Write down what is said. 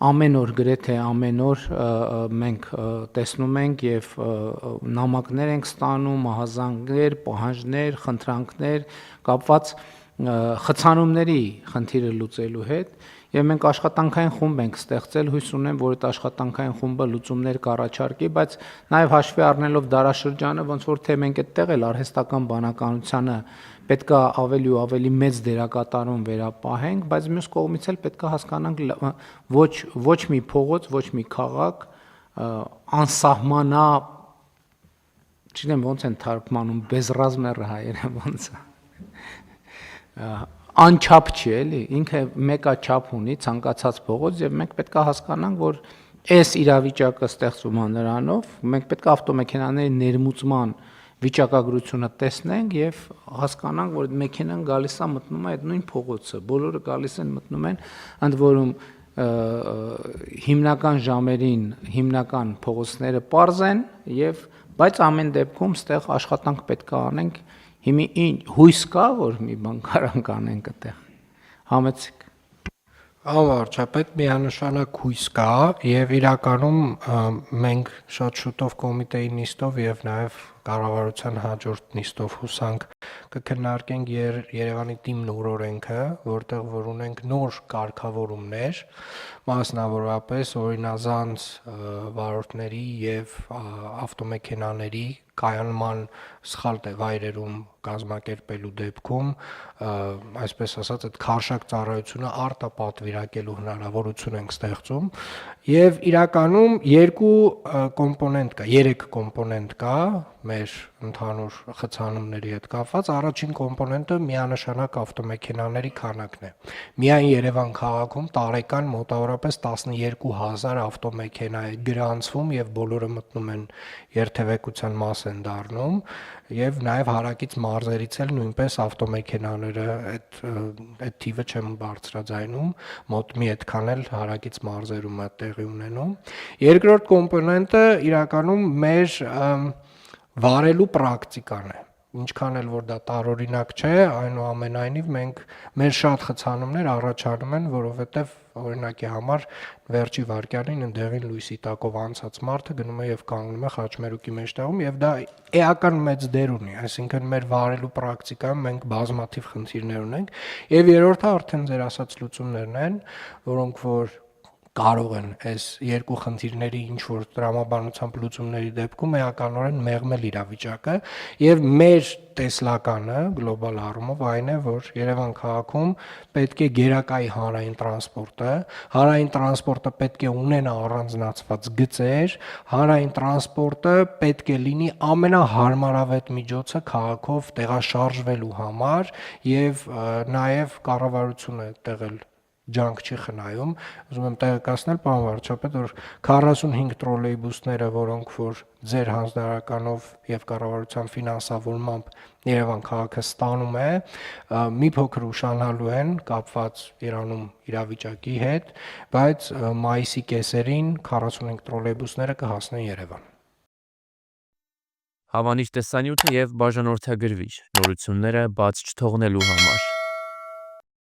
ամեն օր, գրեթե ամեն օր մենք տեսնում ենք եւ նամակներ ենք ստանում, ահազանգներ, պահանջներ, խնդրանքներ կապված խցանումների խնդիրը լուծելու հետ եւ մենք աշխատանքային խումբ ենք ստեղծել, հույս ունեմ, որ այդ աշխատանքային խումբը լուծումներ կառաջարկի, բայց նաեւ հաշվի առնելով դարաշրջանը, ոնց որ թե մենք այդտեղ էլ արհեստական բանականությանը պետքա ավելի ու ավելի մեծ դերակատարում վերապահենք, բայց մյուս կողմից էլ պետքա հասկանանք ոչ մի փողոց, ոչ մի քաղաք անսահմանա, չգիտեմ ոնց են թարգմանում, բեզռազմեր հայերը ոնց է անչափ չի էլի, ինքը մեկա չափ ունի ցանկացած փողոց եւ մենք պետք է հասկանանք, որ այս իրավիճակը ստեղծվում է նրանով, մենք պետք է ավտոմեքենաների ներմուծման վիճակագրությունը տեսնենք եւ հասկանանք, որ այդ մեքենան գալիս է մտնում է այդ նույն փողոցը, բոլորը գալիս են մտնում են, ընդ որում հիմնական ժամերին հիմնական փողոցները պարզ են եւ բայց ամեն դեպքում ստեղ աշխատանք պետք է անենք հիմի հույս կա, որ մի բան կարանք անենք այդտեղ, համեցիկ։ Վարչապետ, միանշանակ հույս կա եւ իրականում մենք շատ շուտով կոմիտեի նիստով եւ նաեւ կառավարության հաջորդ նիստով հուսանք կքննարկենք Երևանի թիմն ու օրենքը, որտեղ որ ունենք նոր կարգավորումներ, մասնավորապես օրինազանց վարորդների եւ ավտոմեքենաների կայանման սխալ վայրերում կազմակերպելու դեպքում, այսպես ասած, այդ քարշակ ծառայությունը արտապատվիրակելու հնարավորություն ենք ստեղծում եւ իրականում երեք կոմպոնենտ կա մեր ընդհանուր խցանումների հետ կապված։ Առաջին կոմպոնենտը միանշանակ ավտոմեքենաների քանակն է։ Միայն Երևան քաղաքում տարեկան մոտավորապես 12000 ավտոմեքենա է գրանցվում եւ բոլորը մտնում են երթևեկության մաս են դառնում եւ նաեւ հարակից մարզերից էլ նույնպես ավտոմեքենաները այդ թիվը չեմ բարձրաձայնում, մոտ մի այդքան էլ հարակից մարզերում է տեղի ունենում։ Երկրորդ կոմպոնենտը իրականում մեր վարելու պրակտիկան է։ Ինչքան էլ որ դա տարօրինակ չէ, այնուամենայնիվ մեր շատ խցանումներ առաջանում են, որովհետև օրինակի համար վերջի վայրկյանին ընդեղին լույսի տակով անցած մարդը գնում է եւ կանգնում է խաչմերուկի մեջտեղում եւ դա էական մեծ դեր ունի, այսինքն մեր վարելու պրակտիկայում մենք բազմաթիվ խնդիրներ ունենք եւ երրորդը արդեն ձեր ասած լուծումներն են, որոնք որ կարող են այս երկու խնդիրների ինչ որ տրամաբանությամբ լուծումների դեպքում էականորեն մեղմել իրավիճակը եւ մեր տեսլականը գլոբալ առումով այն է, որ Երևան քաղաքում պետք է գերակայի հանրային տրանսպորտը պետք է ունենա առանձնացված գծեր, հանրային տրանսպորտը պետք է լինի ամենահարմարավետ միջոցը քաղաքով տեղաշարժվելու համար եւ նաեւ կառավարությունը տեղել ջանք չի խնայում, ուզում եմ տեղեկացնել, պարոն վարչապետ, որ 45 տրոլեյբուսները, որոնք որ ձեր հանձնարարականով եւ կառավարության ֆինանսավորմամբ Երևան քաղաքը ստանում է, մի փոքր ուշանալու են կապված Իրանում իրավիճակի հետ, բայց մայիսի կեսերին 45 տրոլեյբուսները կհասնեն Երևան։ Հավանիչ տեսանյութը եւ բաժանորդագրվիչ նորությունները բաց չթողնելու համար